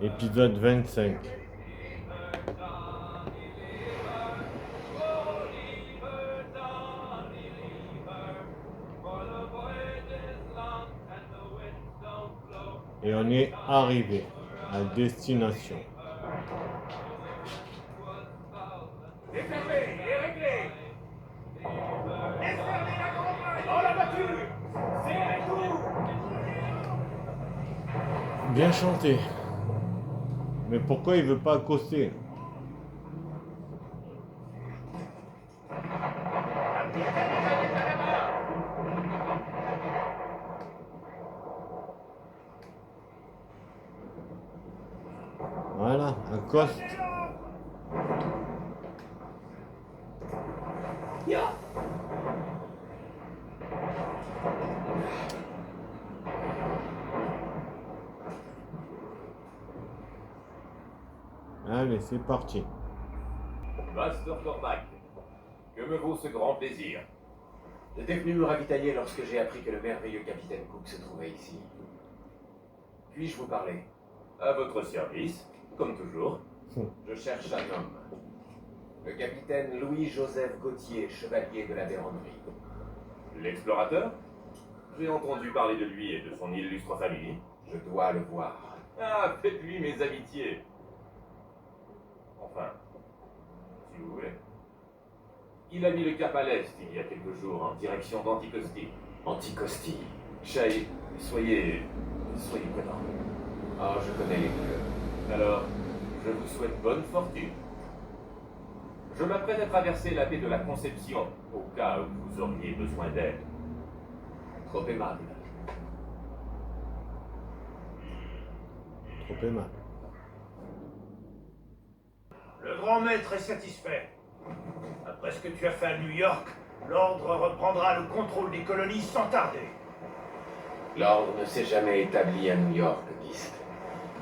Épisode 25. Et on est arrivé à destination. Défermé et réglé. Défermez la campagne. Oh la voiture. C'est tout. Bien chanté. Mais pourquoi il veut pas accoster? Voilà, accoste. Allez, c'est parti. Master Cormac, que me vaut ce grand plaisir? J'étais venu me ravitailler lorsque j'ai appris que le merveilleux capitaine Cook se trouvait ici. Puis-je vous parler? À votre service, comme toujours. Je cherche un homme. Le capitaine Louis-Joseph Gauthier, chevalier de la Véranderie. L'explorateur? J'ai entendu parler de lui et de son illustre famille. Je dois le voir. Ah, faites-lui mes amitiés. Enfin, si vous voulez. Il a mis le cap à l'est il y a quelques jours en direction d'Anticosti. Anticosti. Shay, soyez prudent. Oh, je connais les lieux. Alors, je vous souhaite bonne fortune. Je m'apprête à traverser la baie de la Conception, au cas où vous auriez besoin d'aide. Trop aimable. Trop aimable. Le grand maître est satisfait. Après ce que tu as fait à New York, l'ordre reprendra le contrôle des colonies sans tarder. L'ordre ne s'est jamais établi à New York, Gist.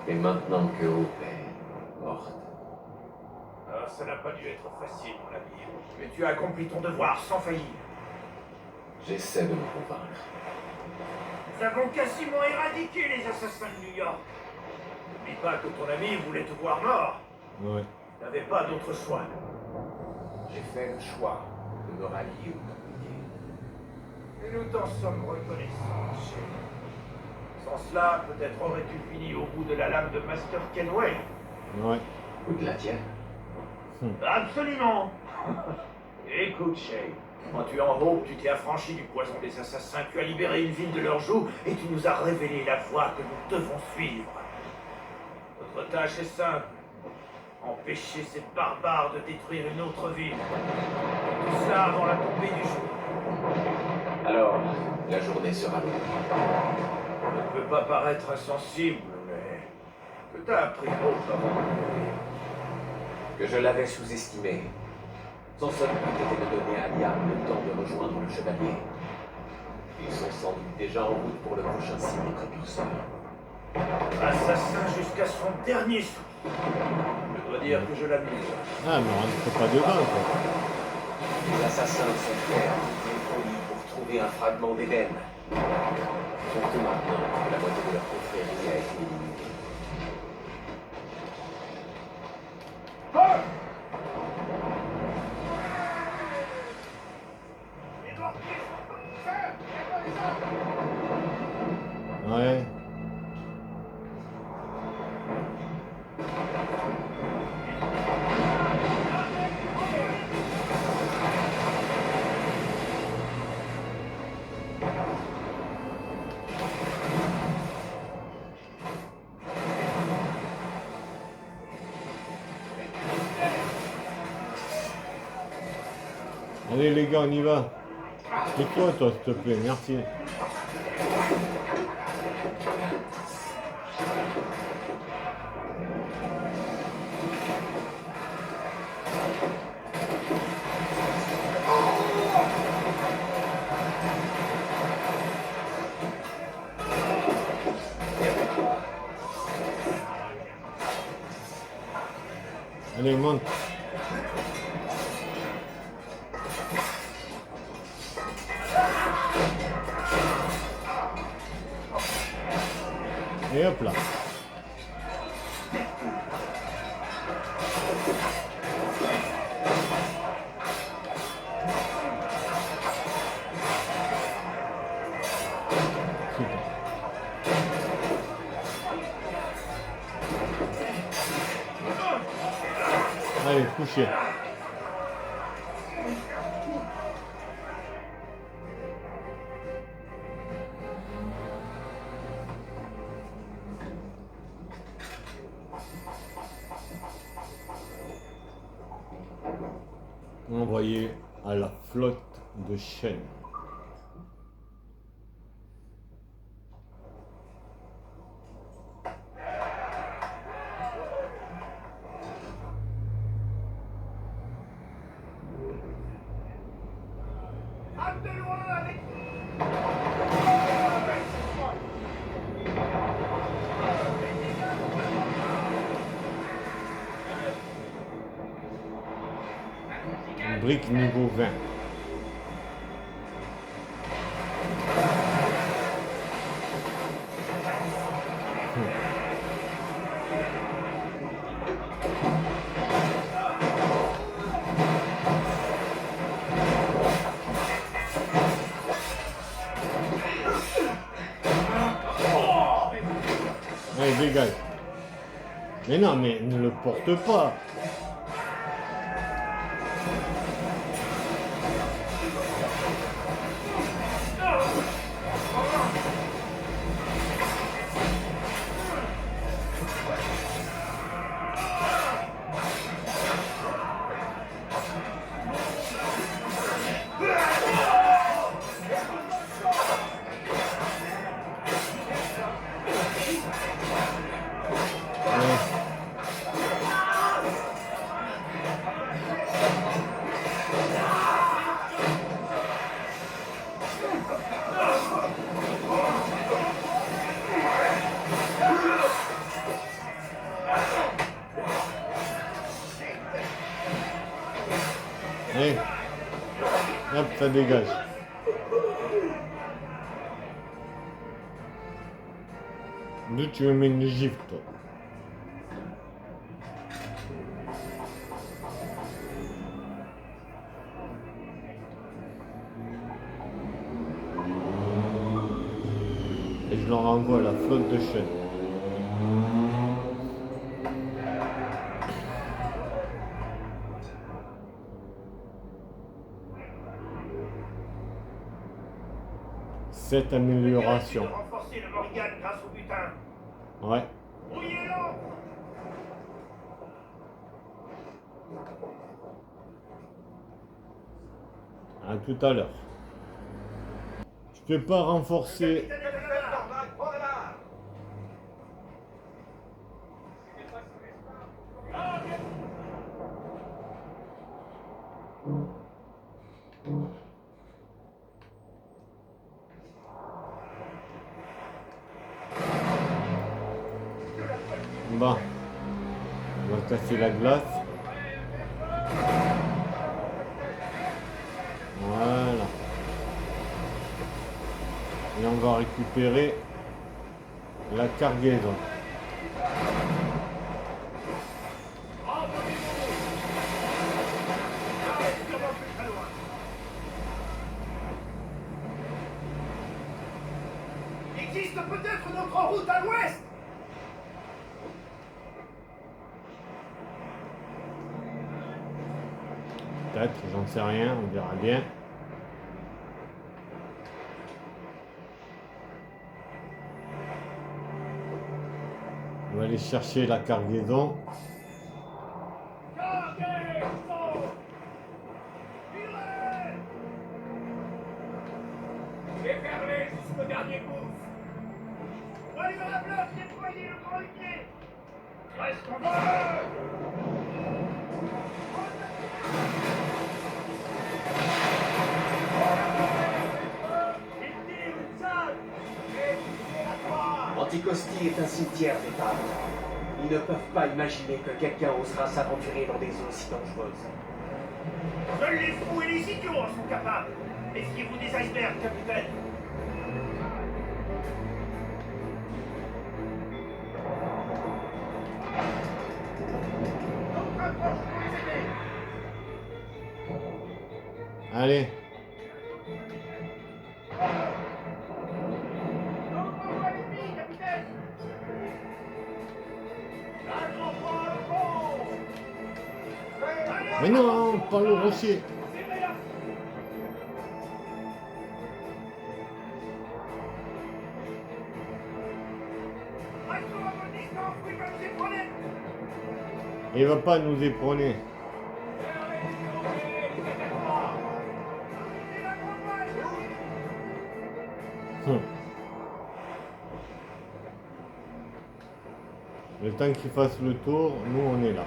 Et maintenant que Hope est morte. Ah, ça n'a pas dû être facile, mon ami. Mais tu as accompli ton devoir sans faillir. J'essaie de me convaincre. Nous avons quasiment éradiqué les assassins de New York. N'oublie pas que ton ami voulait te voir mort. Ouais. Tu n'avais pas d'autre choix. J'ai fait le choix de me rallier aux compliqués. Et nous t'en sommes reconnaissants, chéri. Sans cela, peut-être aurais-tu fini au bout de la lame de Master Kenway. Ouais. Ou de la tienne. Absolument. Écoute, Shay, en tuant Hope, tu t'es affranchi du poison des assassins, tu as libéré une ville de leurs joues et tu nous as révélé la voie que nous devons suivre. Notre tâche est simple. Empêcher ces barbares de détruire une autre ville. Tout ça avant la tombée du jour. Alors, la journée sera longue. Je ne peux pas paraître insensible, mais... Que t'as appris Hope avant de mourir? Que je l'avais sous-estimé. Son seul but était de donner à Liam le temps de rejoindre le chevalier. Ils sont sans doute déjà en route pour le prochain signe des précurseurs. Assassin jusqu'à son dernier souffle. Je dois dire que je l'admire. Ah, mais on rentre pas dedans, quoi. Les assassins sont prêts à quitter le folie pour trouver un fragment d'Éden. Surtout maintenant que la moitié de leur confrérie a été éliminée. Ouais. Allez les gars, on y va. Tais-toi toi, s'il te plaît, merci. Allez, monte. Et hop là. Allez, couchez. Envoyé à la flotte de Shen. Brique niveau 20. Allez, dégage. Mais non, mais ne le porte pas. Allez. Hop, ça dégage. D'où tu veux mettre une gifle, toi? Et je leur envoie la flotte de Shen. Cette amélioration. Renforcer le Morrigan grâce au butin. Ouais. Brouillez l'encre. À tout à l'heure. Je peux pas renforcer. Bon. On va casser la glace. Voilà. Et on va récupérer la cargaison. Il existe peut-être une autre route à l'ouest. Peut-être, j'en sais rien, on verra bien. On va aller chercher la cargaison. Déferlez jusqu'au dernier gouffre. Voyez la place, déployez le grand pied. Reste en bas. Anticosti est un cimetière d'étables. Ils ne peuvent pas imaginer que quelqu'un osera s'aventurer dans des eaux si dangereuses. Seuls les fous et les idiots en sont capables. Méfiez-vous des icebergs, capitaine. Allez. Mais non, pas le rocher. Il va pas nous éperonner. Le temps qu'il fasse le tour, nous on est là.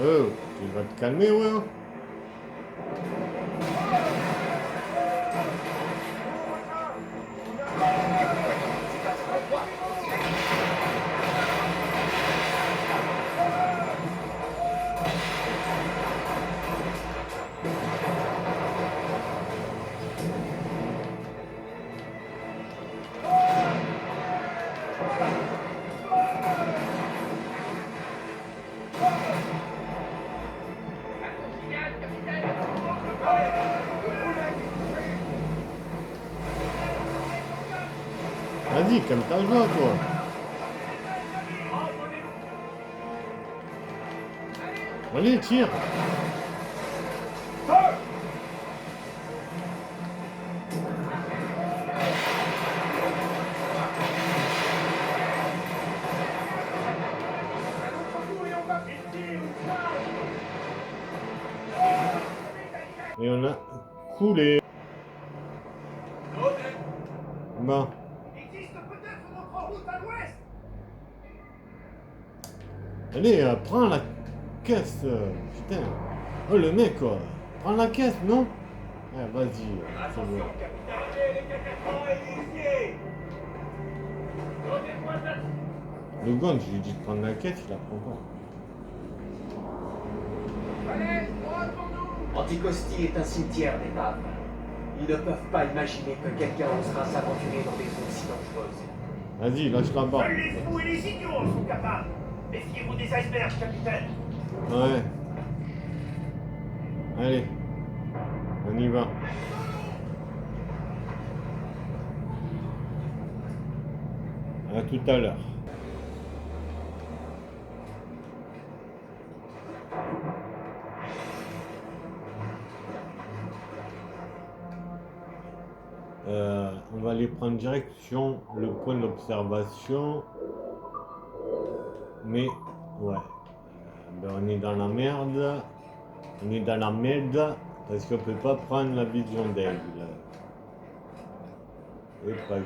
Oh, tu vas te calmer, ouais. Vas-y, calme ta joie, toi. Allez, tire. Et on a coulé. Bon. Allez, prends la caisse. Putain. Oh, le mec, quoi. Prends la caisse, non? Ah, vas-y. C'est bon. Le gond, je lui dis de prendre la caisse, il la prend pas. Anticosti est un cimetière d'épaves. Ils ne peuvent pas imaginer que quelqu'un osera s'aventurer dans des zones si dangereuses. Vas-y, lâche la barre. Seuls les fous et les idiots en sont capables. Méfiez-vous des icebergs, capitaine. Ouais. Allez. On y va. À tout à l'heure. On va aller prendre direction le point d'observation. Mais, ouais. Ben, on est dans la merde. On est dans la merde parce qu'on peut pas prendre la vision d'aigle. C'est pas grave.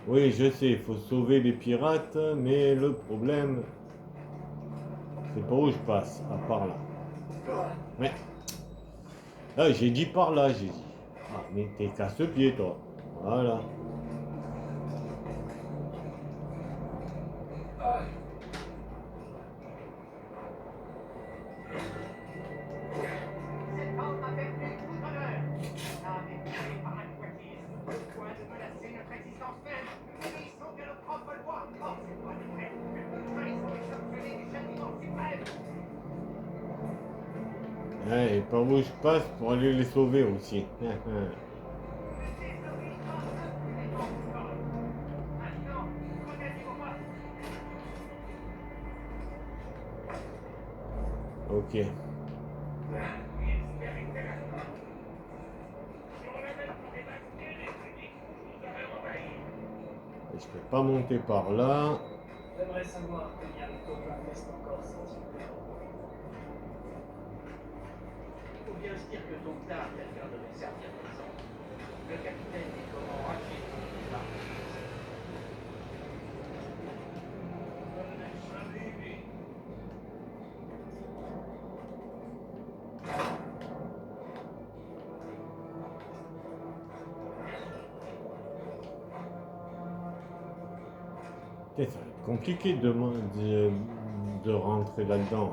Oui, je sais, il faut sauver les pirates, mais le problème, c'est par où je passe, à part là. Mais, ah, j'ai dit par là, j'ai dit. Ah, mais t'es casse-pied, toi. Voilà. Ouais, et par où je passe pour aller les sauver aussi. Ok. Je peux pas monter par là. J'aimerais savoir combien de copains restent encore sentis. Il faut bien se dire que ton tard quelqu'un devait servir d'exemple. Le capitaine est comment racheter ton départ. Ça va être compliqué de rentrer là-dedans.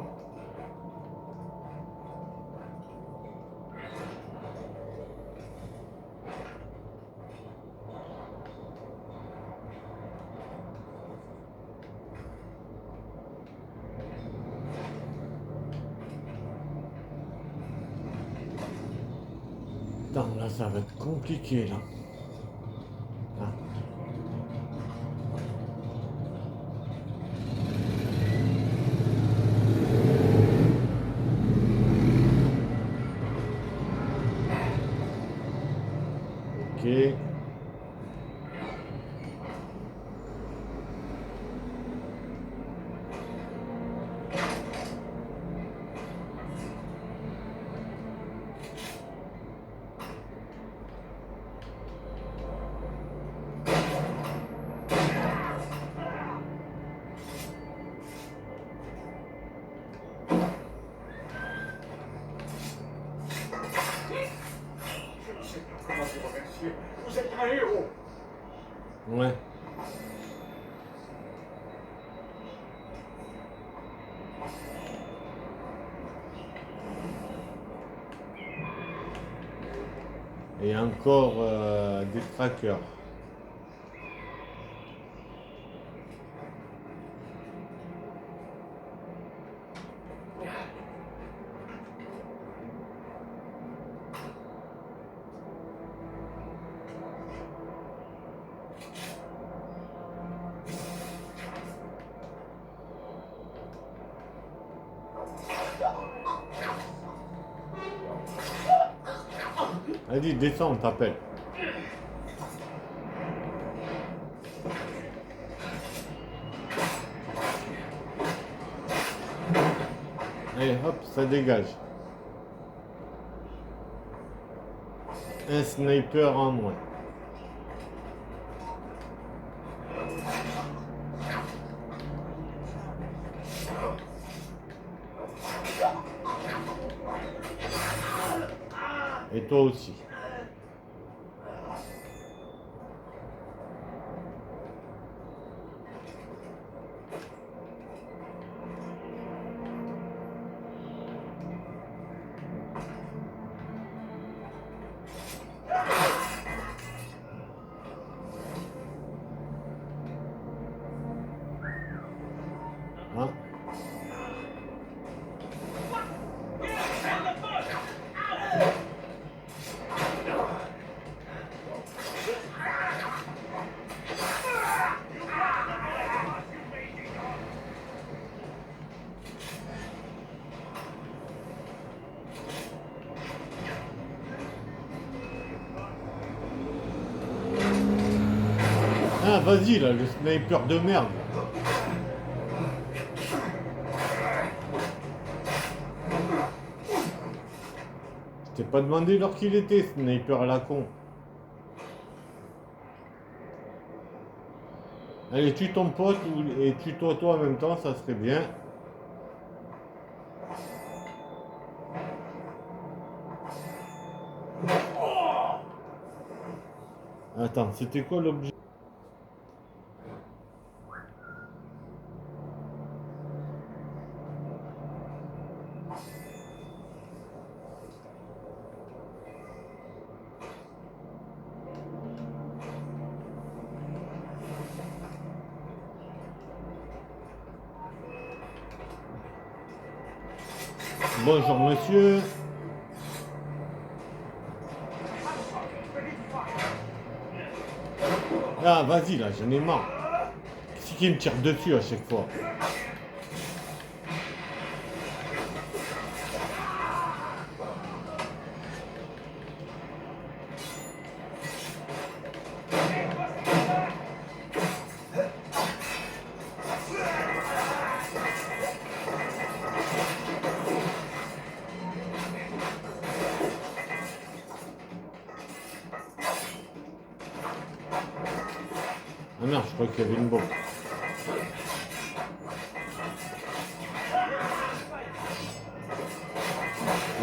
ça va être compliqué là. Ah. Ok. Je ne sais pas comment vous remercier. Vous êtes un héros. Ouais. Et encore des trackers. Vas-y, descends, on t'appelle. Allez, hop, ça dégage. Un sniper en moins. Et toi aussi. Hein? Ah, vas-y là, le sniper de merde. Je t'ai pas demandé l'heure qu'il était, sniper à la con. Allez, tue ton pote et tue-toi toi en même temps, ça serait bien. Attends, c'était quoi l'objet? Bonjour monsieur. Ah, vas-y là, j'en ai marre. Qui me tire dessus à chaque fois? Ah merde, je crois qu'il y avait une bombe.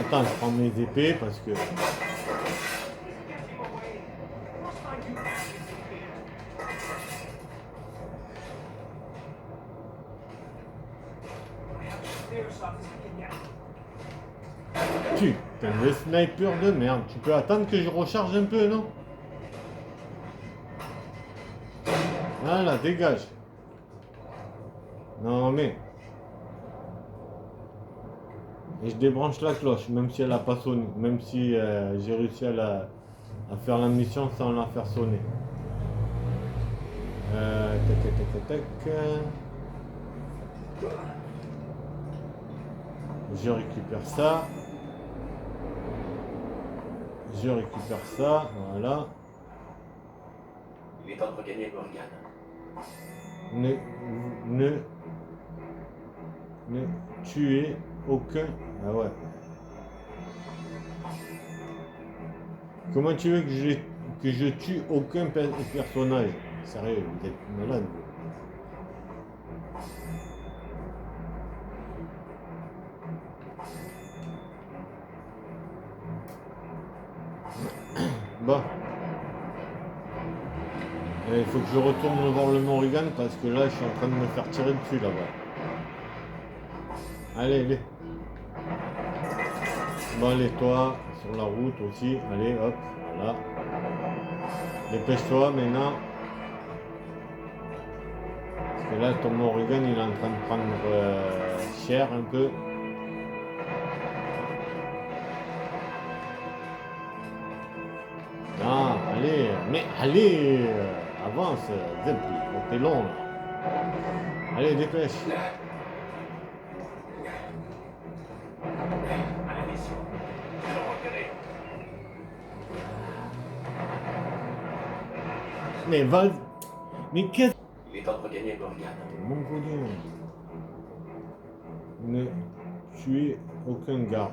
Attends, je prends mes épées parce que... Putain, le sniper de merde. Tu peux attendre que je recharge un peu, non? Voilà, dégage. Non mais... Et je débranche la cloche, même si elle n'a pas sonné. Même si j'ai réussi à la... à faire la mission sans la faire sonner. Tac, tac, tac, tac, tac. Je récupère ça. Je récupère ça, voilà. Il est temps de regagner Morgan. Ne tuez aucun... Ah ouais. Comment tu veux que je tue aucun personnage? Sérieux, vous êtes malade. Bon. Il faut que je retourne voir le Morrigan parce que là je suis en train de me faire tirer dessus là-bas. Allez, allez. Bon allez, toi, sur la route aussi. Allez, hop, voilà. Dépêche-toi maintenant. Parce que là ton Morrigan il est en train de prendre cher un peu. Ah, allez, mais allez, avance, Zeppi, t'es long là. Allez, dépêche. À la mission. Ils l'ont repéré. Mais va... Mais qu'est-ce... Il est temps de regagner Morgan. Mongolien. Ne tuez aucun garde.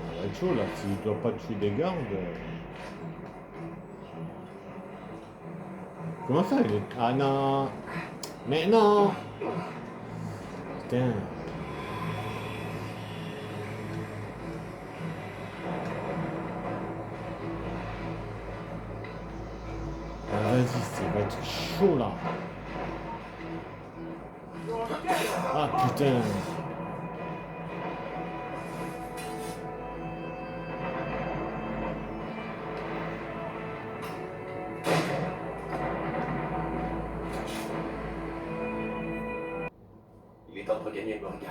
Ça va être chaud là, s'il ne doit pas tuer des gardes. Comment ça il est... Ah non. Mais non. Putain. Ah, vas-y, ça va être chaud là. Ah putain. Il est temps de regagner Morgan.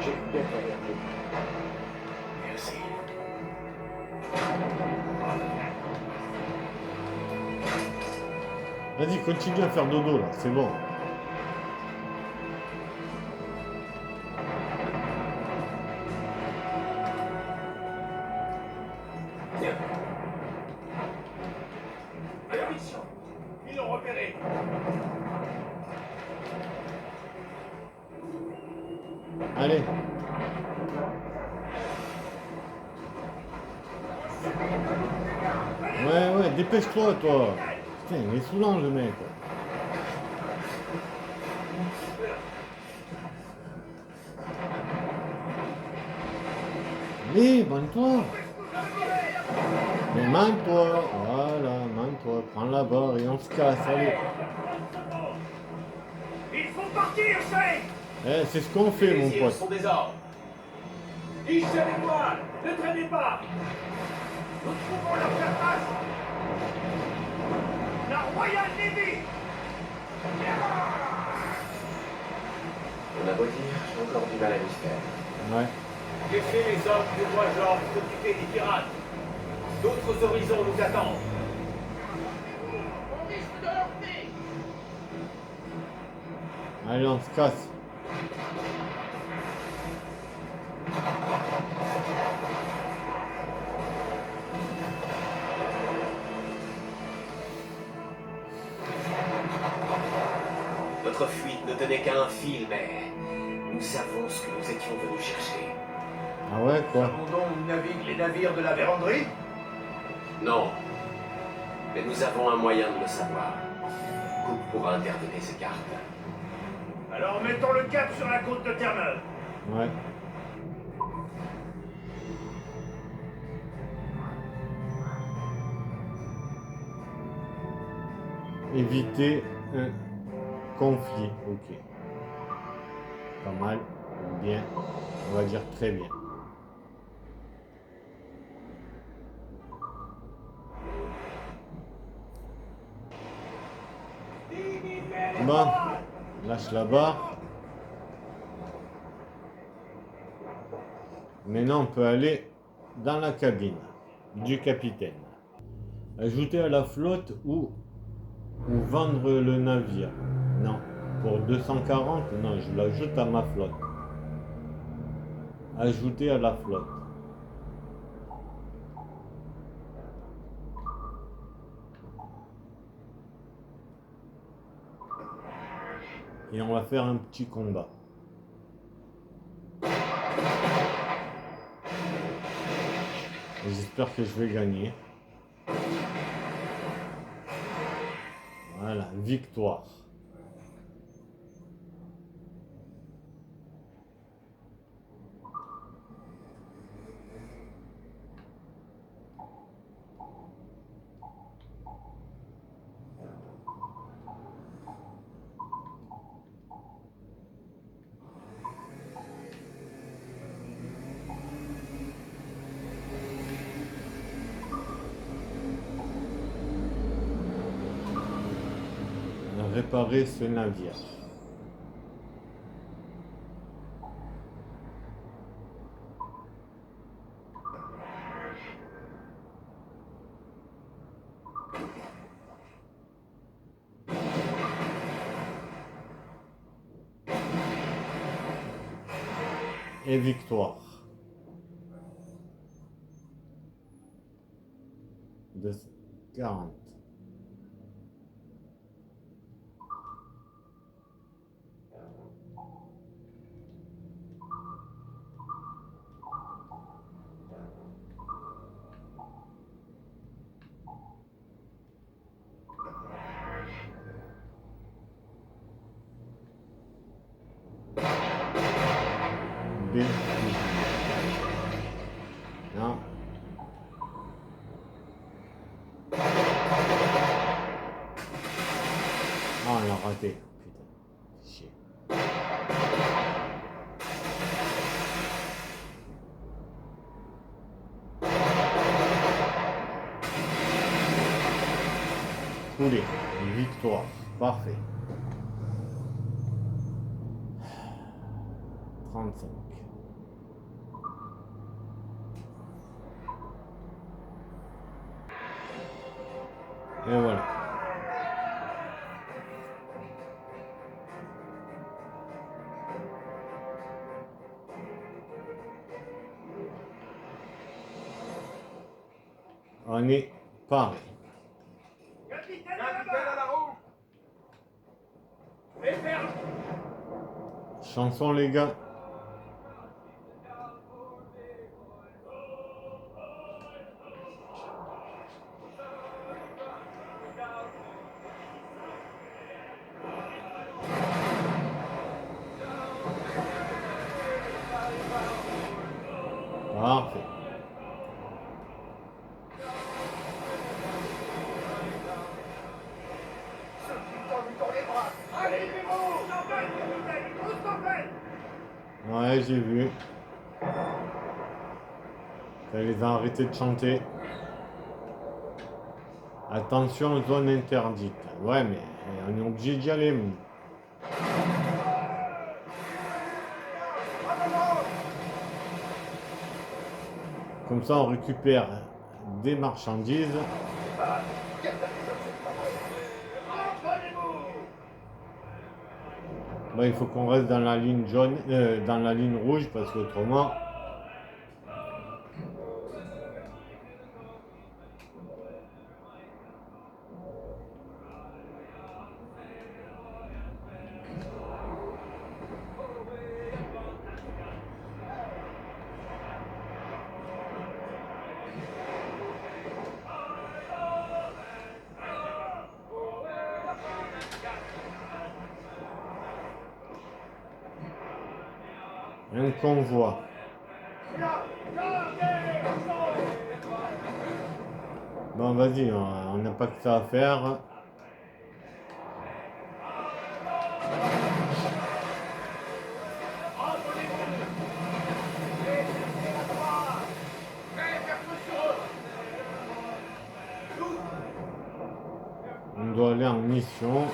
J'ai bien regardé. Merci. Vas-y, continue à faire dodo là, c'est bon. À la mission. Ils l'ont repéré. Allez. Ouais, dépêche-toi toi. Putain, il est saoulant le mec. Allez, mane-toi. Mais mane-toi. Voilà, mane-toi. Prends la barre et on se casse, allez. Il faut partir, Shay. C'est ce qu'on fait, mon Les îles pote. sont des ordres. Hichez les voiles. Ne traînez pas. Nous pouvons leur faire face. La Royal Navy. On a beau dire, j'ai encore du mal à m'y faire. Ouais. Laissez les hommes du roi George s'occuper des pirates. D'autres horizons nous attendent. On risque de heurter. Allez, on se casse. Notre fuite ne tenait qu'à un fil, mais nous savons ce que nous étions venus chercher. Ah ouais, quoi. Savons donc où naviguent les navires de la véranderie? Non. Mais nous avons un moyen de le savoir. Cook pourra interpréter ces cartes. Alors mettons le cap sur la côte de Terre-Neuve. Ouais. Éviter un conflit. Ok. Pas mal. Bien. On va dire très bien. Bon. Lâche la barre. Maintenant, on peut aller dans la cabine du capitaine. Ajouter à la flotte ou vendre le navire. Non. Pour 240, non, je l'ajoute à ma flotte. Ajouter à la flotte. Et on va faire un petit combat. J'espère que je vais gagner. Voilà, victoire. Réparer ce navire. Et victoire. De 40. B. Non. Ah, on l'a raté. Putain. Chier. Coulé. Victoire. Parfait. 35. Et voilà. On est paré. Capitaine à la roue. Et ferme. Chanson les gars. Parfait. Ouais, j'ai vu. Ça les a arrêtés de chanter. Attention, zone interdite. Ouais, mais on est obligé d'y aller. Comme ça, on récupère des marchandises. Bon, il faut qu'on reste dans la ligne jaune, dans la ligne rouge, parce qu'autrement... Un convoi. Bon, vas-y, on n'a pas que ça à faire. On doit aller en mission.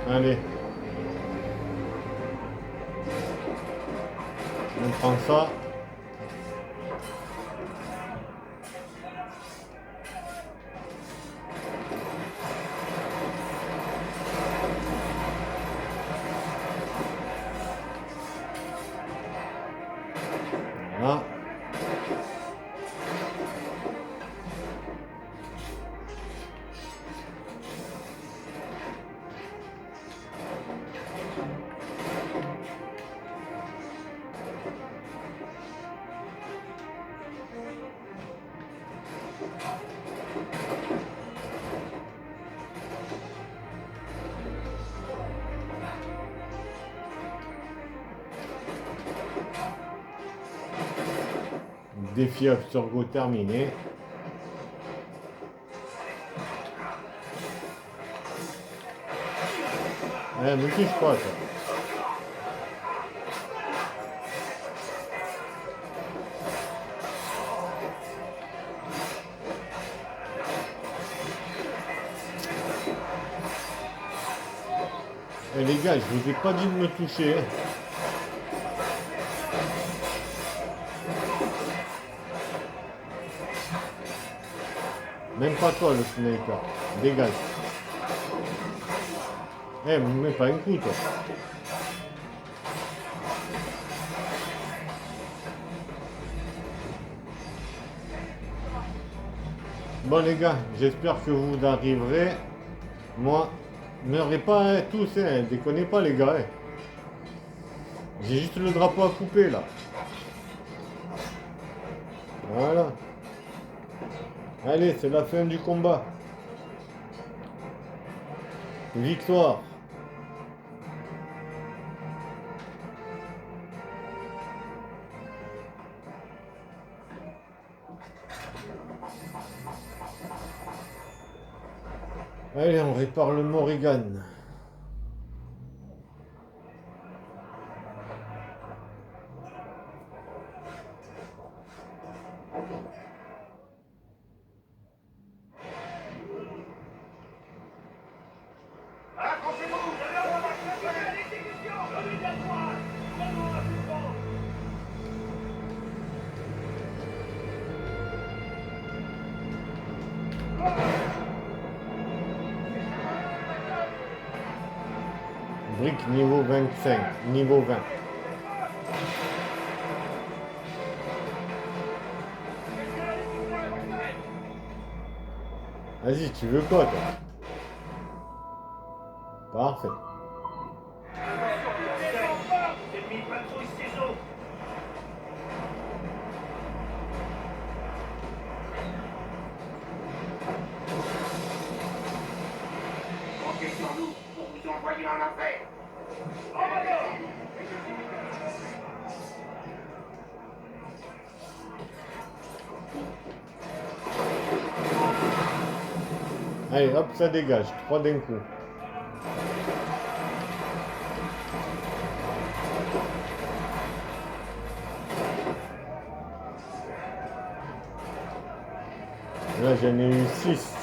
Allez. On prend ça. Voilà. Défi Abstergo terminé. Me touche pas ça. Les gars, je vous ai pas dit de me toucher. Même pas toi le sniper. Dégage. Me mets pas un coup toi. Bon les gars, j'espère que vous arriverez. Moi, meurez pas tous, déconnez pas les gars. J'ai juste le drapeau à couper là. Voilà. Allez, c'est la fin du combat. Victoire. Allez, on répare le Morrigan. Brique niveau 25, niveau 20. Vas-y, tu veux quoi, toi? Parfait. Ennemi patrouille ces eaux. Comptez sur nous pour vous envoyer en enfer. Allez, hop, ça dégage. 3 d'un coup. Là, j'en ai eu 6.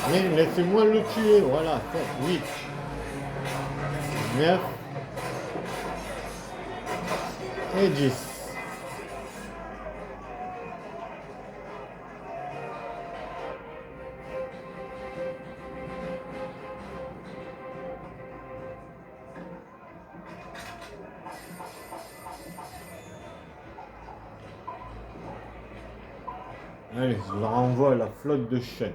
Mais laissez-moi le tuer. Voilà, 7, 8, 9 et 10. Allez, je leur envoie la flotte de chênes.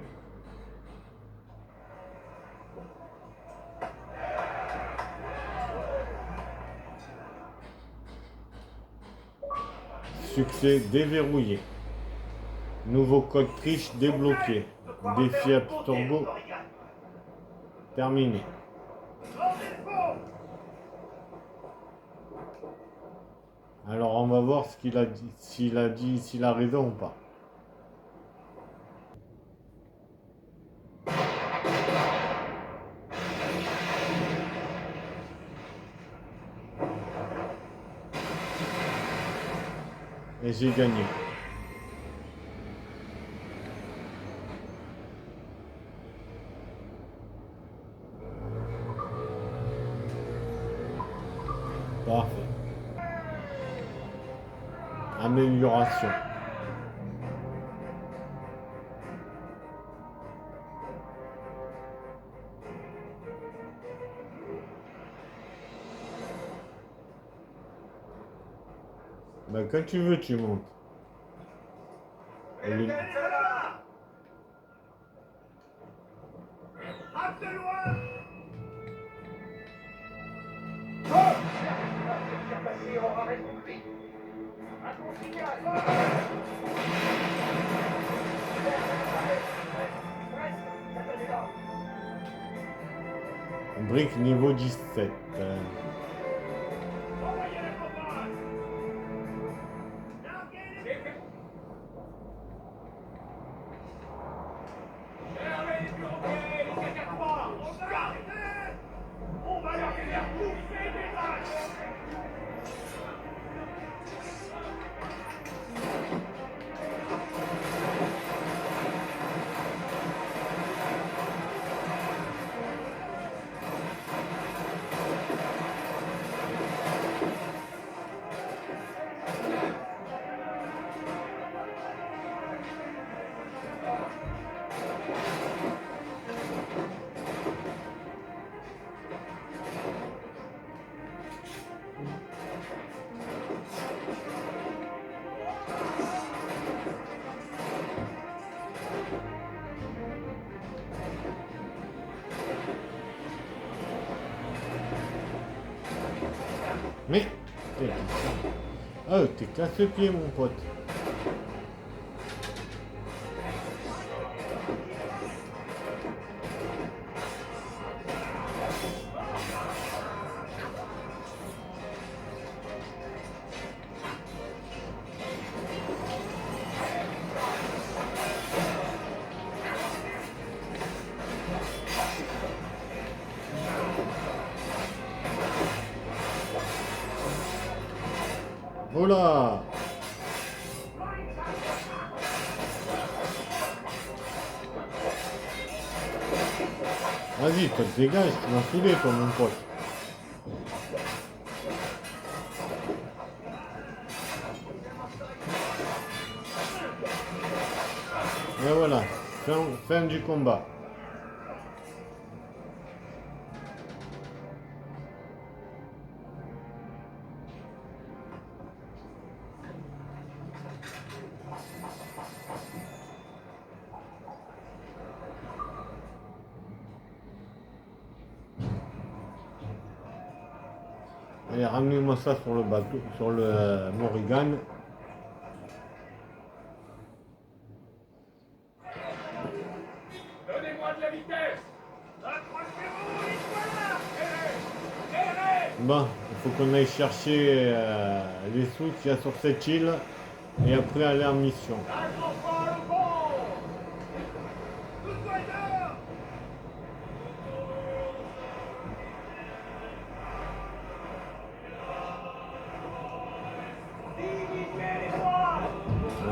Succès déverrouillé. Nouveau code triche débloqué. Défi Absturbo terminé. Alors on va voir ce qu'il a dit, s'il a raison ou pas. Et j'ai gagné. Parfait. Amélioration. Bah quand tu veux, tu montes. Et lui- Brique niveau 17. Mais oh, t'es casse-pied mon pote. Oh là! Vas-y, toi te dégage, tu m'as saoulé toi mon pote. Et voilà, fin du combat. Allez, ramenez-moi ça sur le bateau, sur le Morrigan. Donnez-moi de la vitesse. Accrochez-vous, il soit là. Tirez. Bon, il faut qu'on aille chercher les sous qu'il y a sur cette île et après aller en mission.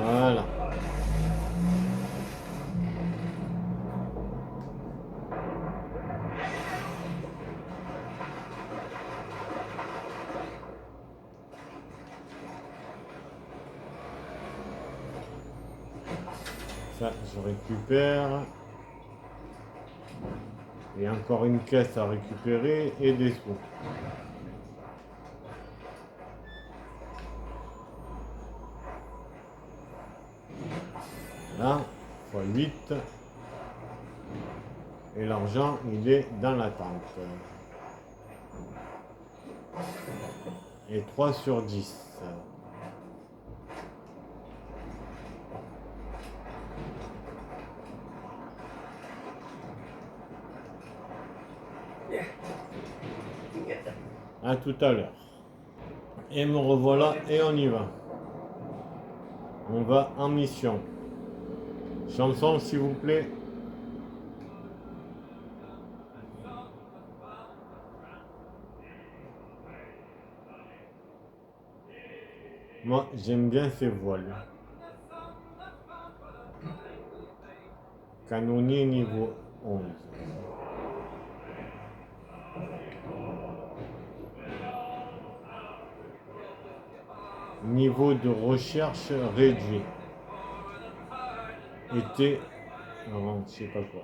Voilà. Ça, je récupère. Et encore une caisse à récupérer et des sous. Là, x8. Et l'argent, il est dans la tente. Et 3 sur 10. À tout à l'heure. Et me revoilà et on y va. On va en mission. Chanson s'il vous plaît. Moi j'aime bien ces voiles. Canonnier niveau 11. Niveau de recherche réduit. Était... Non, je sais pas quoi.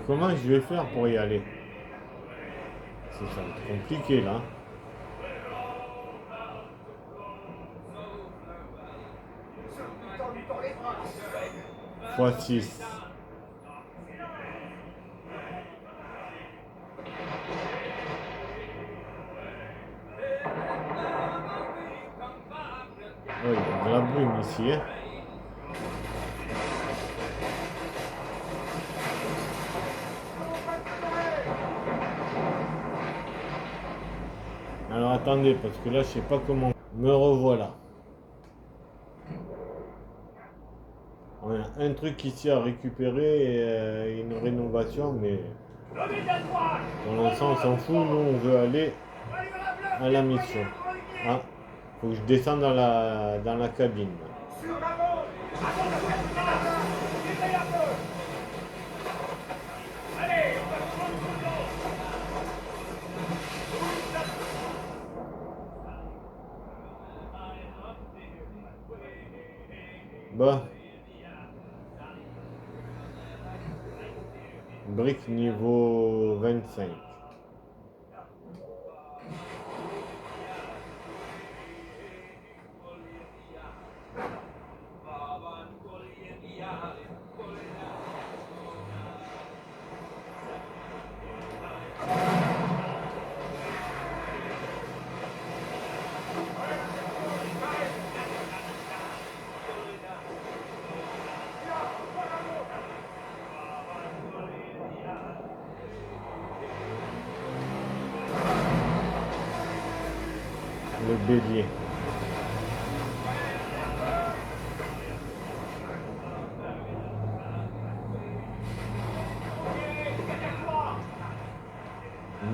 Comment je vais faire pour y aller? Ça va être compliqué là. x6. Oh, il y a de la brume ici. Hein. Alors attendez, parce que là je sais pas comment. Me revoilà. On a un truc ici à récupérer et une rénovation, mais pour l'instant on s'en fout, nous on veut aller à la mission. Ah, faut que je descende dans la cabine. Bah. Brique niveau 25. Le bélier.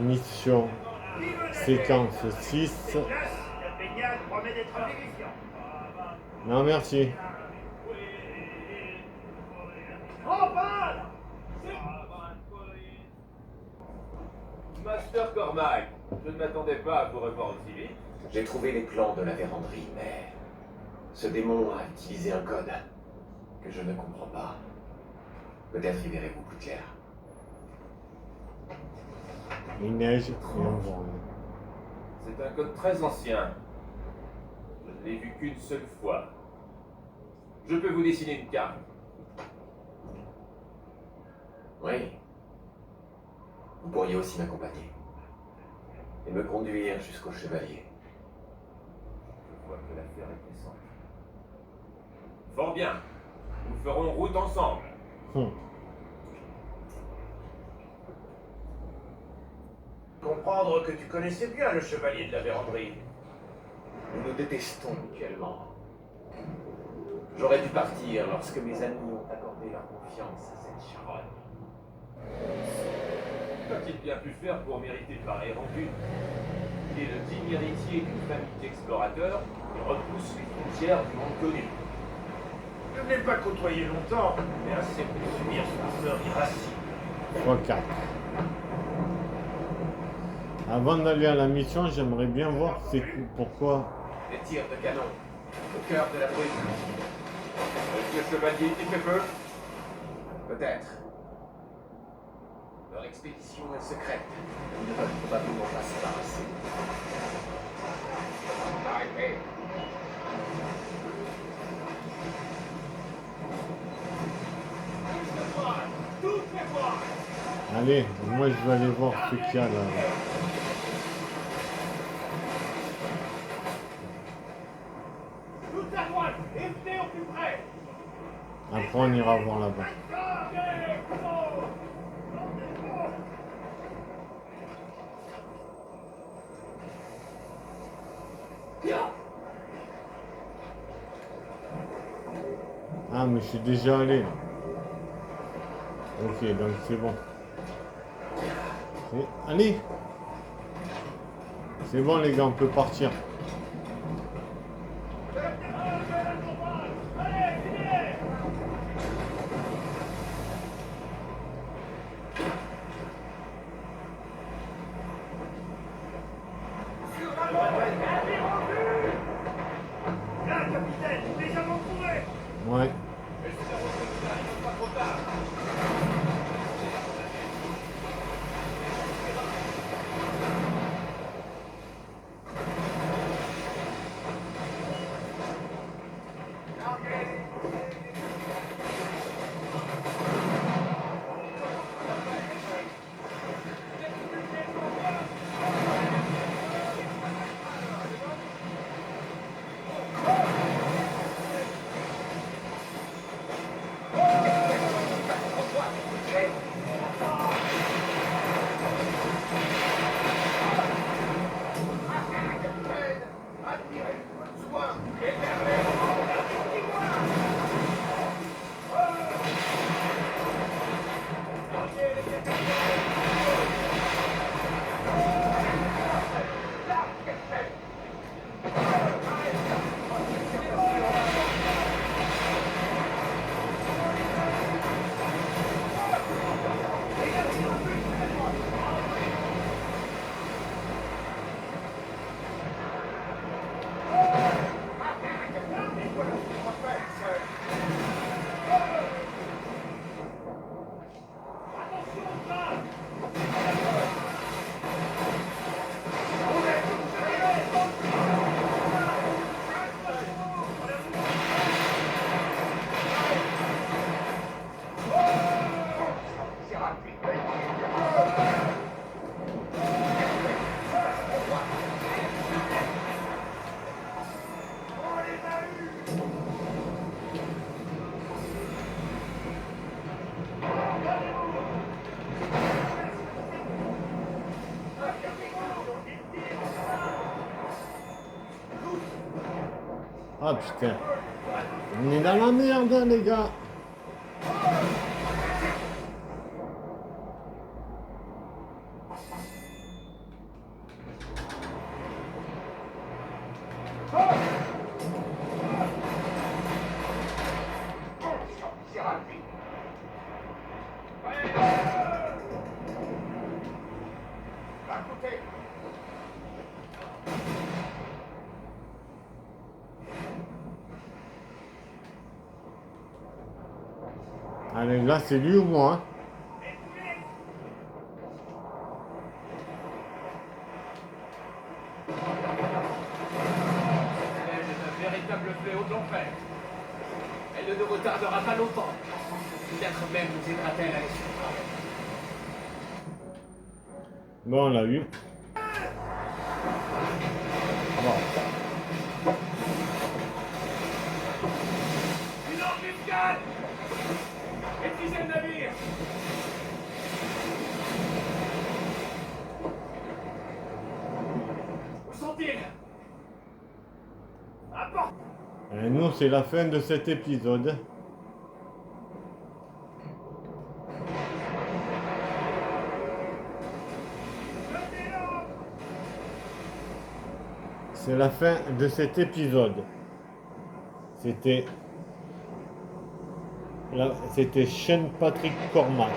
Mission séquence 6. Non merci. Master Cormac, je ne m'attendais pas à vous revoir aussi vite. J'ai trouvé les plans de la véranderie, mais ce démon a utilisé un code que je ne comprends pas. Peut-être y verrez-vous plus clair. Il neige et on vend. C'est un code très ancien. Je ne l'ai vu qu'une seule fois. Je peux vous dessiner une carte. Oui. Vous pourriez aussi m'accompagner. Et me conduire jusqu'au chevalier. Je vois que l'affaire est pressante. Fort bien. Nous ferons route ensemble. Comprendre que tu connaissais bien le chevalier de la Vérandrie. Nous nous détestons mutuellement. J'aurais dû partir lorsque mes amis ont accordé leur confiance à cette charogne. Qu'a-t-il bien pu faire pour mériter pareille rancune? Il est le digne héritier d'une famille d'explorateurs qui repousse les frontières du monde connu. Je ne l'ai pas côtoyé longtemps, mais assez pour subir son ardeur irascible. 3-4. Avant d'aller à la mission, j'aimerais bien voir c'est pourquoi. Des tirs de canon au cœur de la brume. Monsieur Chevalier qui fait feu? Peut-être. Leur expédition est secrète. Ils ne veulent probablement pas s'y débarrasser. Arrêtez. Allez, moi je vais aller voir ce qu'il y a là. Toute la droite, et venez au plus près. Après on ira voir là-bas. Ah mais je suis déjà allé là. Ok, donc c'est bon. Allez. C'est bon les gars, on peut partir. Là, capitaine, les avons trouvés. Ouais. Ah putain. On est dans la merde hein, les gars. Allez, là c'est lui ou moi hein. C'est un véritable fléau de l'enfer. Elle ne nous retardera pas longtemps. Peut-être même nous aidera-t-elle à les surprendre. Bon, on l'a eu. Bon. Une embuscade! Maîtrisez le navire! Où sont-ils? Apporte! Et nous, c'est la fin de cet épisode. C'est la fin de cet épisode. C'était Sean Patrick Cormack.